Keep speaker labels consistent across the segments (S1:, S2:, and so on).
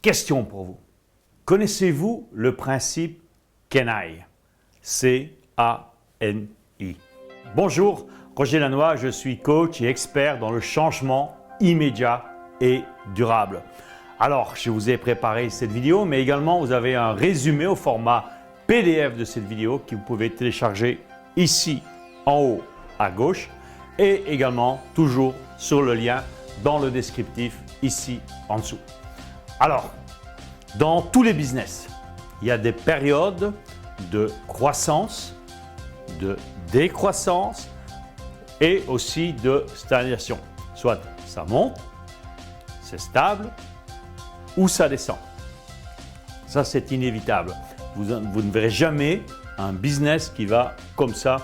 S1: Question pour vous. Connaissez-vous le principe CANI? C-A-N-I. Bonjour, Roger Lannoy, je suis coach et expert dans le changement immédiat et durable. Alors, je vous ai préparé cette vidéo, mais également vous avez un résumé au format PDF de cette vidéo que vous pouvez télécharger ici en haut à gauche et également toujours sur le lien dans le descriptif ici en dessous. Alors, dans tous les business, il y a des périodes de croissance, de décroissance et aussi de stagnation. Soit ça monte, c'est stable ou ça descend. Ça, c'est inévitable. Vous ne verrez jamais un business qui va comme ça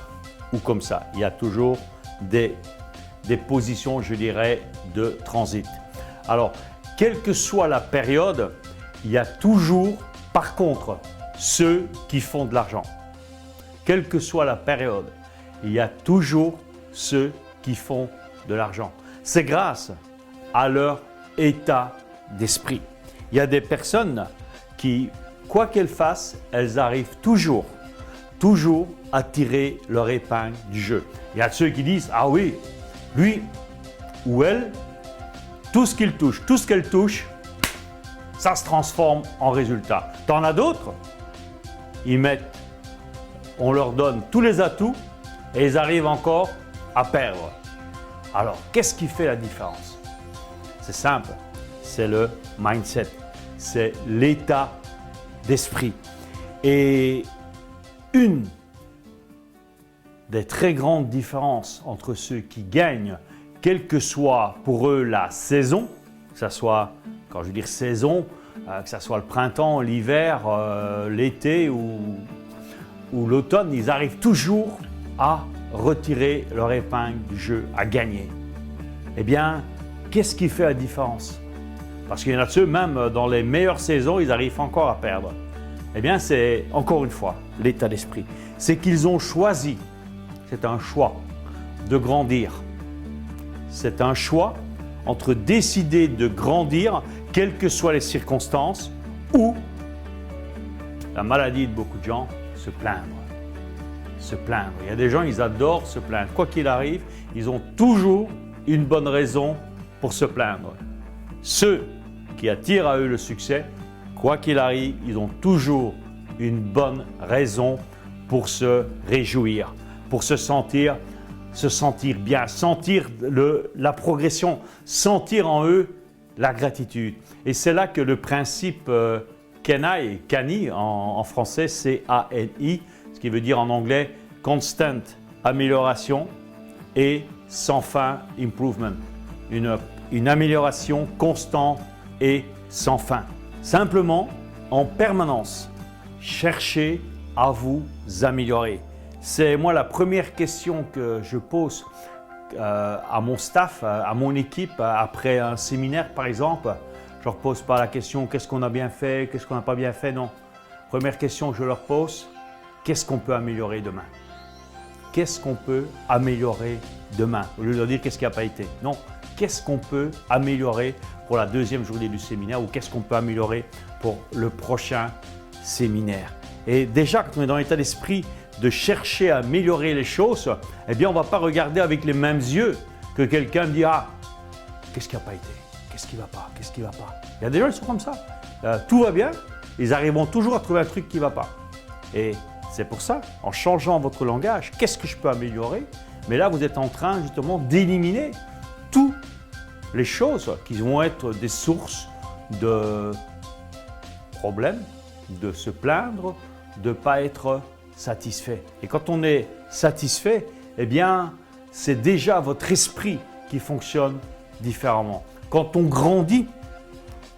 S1: ou comme ça. Il y a toujours des positions, je dirais, de transit. Alors, quelle que soit la période, il y a toujours, par contre, ceux qui font de l'argent. Quelle que soit la période, il y a toujours ceux qui font de l'argent. C'est grâce à leur état d'esprit. Il y a des personnes qui, quoi qu'elles fassent, elles arrivent toujours à tirer leur épingle du jeu. Il y a ceux qui disent « Ah oui, lui ou elle, tout ce qu'il touche, tout ce qu'elle touche, ça se transforme en résultat. » T'en as d'autres, on leur donne tous les atouts et ils arrivent encore à perdre. Alors, qu'est-ce qui fait la différence? C'est simple, c'est le mindset, c'est l'état d'esprit. Et une des très grandes différences entre ceux qui gagnent, quelle que soit pour eux la saison, que ce soit, quand je veux dire saison, que ce soit le printemps, l'hiver, l'été ou l'automne, ils arrivent toujours à retirer leur épingle du jeu, à gagner. Eh bien, qu'est-ce qui fait la différence? Parce qu'il y en a de ceux, même dans les meilleures saisons, ils arrivent encore à perdre. Eh bien, c'est encore une fois l'état d'esprit. C'est qu'ils ont choisi, c'est un choix de grandir. C'est un choix entre décider de grandir, quelles que soient les circonstances, ou la maladie de beaucoup de gens, se plaindre. Se plaindre. Il y a des gens, ils adorent se plaindre. Quoi qu'il arrive, ils ont toujours une bonne raison pour se plaindre. Ceux qui attirent à eux le succès, quoi qu'il arrive, ils ont toujours une bonne raison pour se réjouir, pour se sentir bien, sentir la progression, sentir en eux la gratitude. Et c'est là que le principe CANI en français, C-A-N-I, ce qui veut dire en anglais constant amélioration et sans fin improvement. Une amélioration constante et sans fin. Simplement, en permanence, cherchez à vous améliorer. C'est moi la première question que je pose à mon staff, à mon équipe, après un séminaire par exemple. Je ne leur pose pas la question qu'est-ce qu'on a bien fait, qu'est-ce qu'on n'a pas bien fait, non. Première question que je leur pose, qu'est-ce qu'on peut améliorer demain? Qu'est-ce qu'on peut améliorer demain? Au lieu de leur dire qu'est-ce qui n'a pas été. Non, qu'est-ce qu'on peut améliorer pour la deuxième journée du séminaire ou qu'est-ce qu'on peut améliorer pour le prochain séminaire? Et déjà, quand on est dans l'état d'esprit de chercher à améliorer les choses, eh bien, on ne va pas regarder avec les mêmes yeux que quelqu'un dit « Ah, qu'est-ce qui n'a pas été? Qu'est-ce qui ne va pas? Qu'est-ce qui ne va pas ?» Il y a des gens qui sont comme ça. Tout va bien, ils arriveront toujours à trouver un truc qui ne va pas. Et c'est pour ça, en changeant votre langage, qu'est-ce que je peux améliorer? Mais là, vous êtes en train justement d'éliminer toutes les choses qui vont être des sources de problèmes, de se plaindre, de ne pas être satisfait. Et quand on est satisfait, eh bien, c'est déjà votre esprit qui fonctionne différemment. Quand on grandit,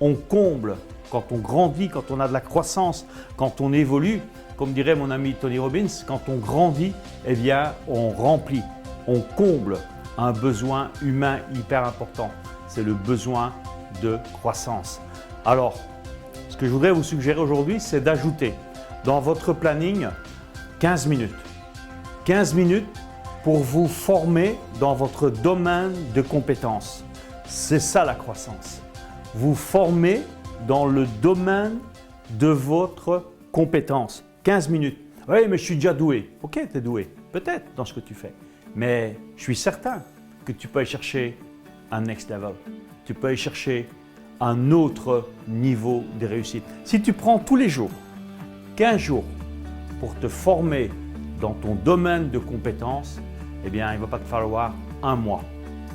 S1: on comble. Quand on grandit, quand on a de la croissance, quand on évolue, comme dirait mon ami Tony Robbins, quand on grandit, eh bien, on remplit, on comble un besoin humain hyper important. C'est le besoin de croissance. Alors, ce que je voudrais vous suggérer aujourd'hui, c'est d'ajouter dans votre planning 15 minutes. 15 minutes pour vous former dans votre domaine de compétences. C'est ça la croissance. Vous formez dans le domaine de votre compétence. 15 minutes. Oui, mais je suis déjà doué. Ok, tu es doué, peut-être dans ce que tu fais. Mais je suis certain que tu peux aller chercher un next level. Tu peux aller chercher un autre niveau de réussite. Si tu prends tous les jours, 15 jours, pour te former dans ton domaine de compétences, eh bien, il ne va pas te falloir un mois.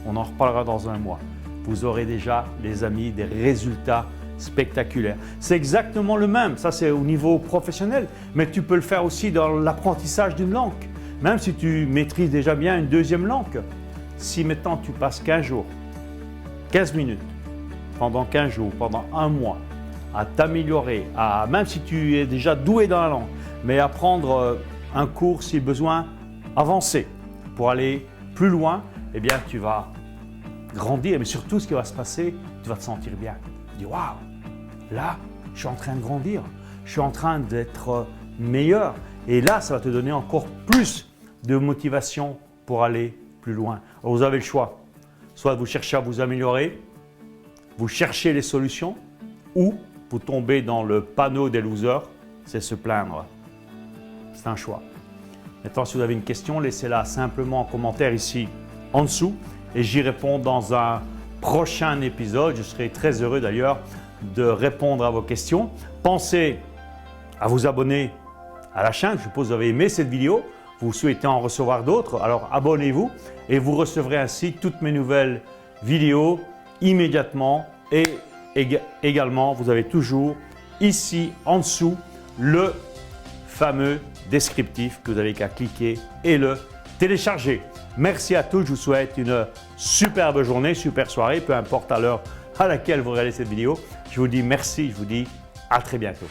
S1: On en reparlera dans un mois. Vous aurez déjà, les amis, des résultats spectaculaires. C'est exactement le même, ça c'est au niveau professionnel, mais tu peux le faire aussi dans l'apprentissage d'une langue. Même si tu maîtrises déjà bien une deuxième langue, si maintenant tu passes 15 jours, 15 minutes, pendant 15 jours, pendant un mois, à t'améliorer, même si tu es déjà doué dans la langue, mais à prendre un cours si besoin avancé pour aller plus loin, eh bien tu vas grandir. Mais surtout, ce qui va se passer, tu vas te sentir bien. Tu dis waouh, là, je suis en train de grandir, je suis en train d'être meilleur. Et là, ça va te donner encore plus de motivation pour aller plus loin. Alors, vous avez le choix. Soit vous cherchez à vous améliorer, vous cherchez les solutions, ou vous tombez dans le panneau des losers, c'est se plaindre. C'est un choix. Maintenant, si vous avez une question, laissez-la simplement en commentaire ici en dessous et j'y réponds dans un prochain épisode. Je serai très heureux d'ailleurs de répondre à vos questions. Pensez à vous abonner à la chaîne. Je suppose que vous avez aimé cette vidéo. Vous souhaitez en recevoir d'autres, alors abonnez-vous et vous recevrez ainsi toutes mes nouvelles vidéos immédiatement. Et également, vous avez toujours ici en dessous le fameux descriptif que vous n'avez qu'à cliquer et le télécharger. Merci à tous, je vous souhaite une superbe journée, super soirée, peu importe à l'heure à laquelle vous regardez cette vidéo. Je vous dis merci, je vous dis à très bientôt.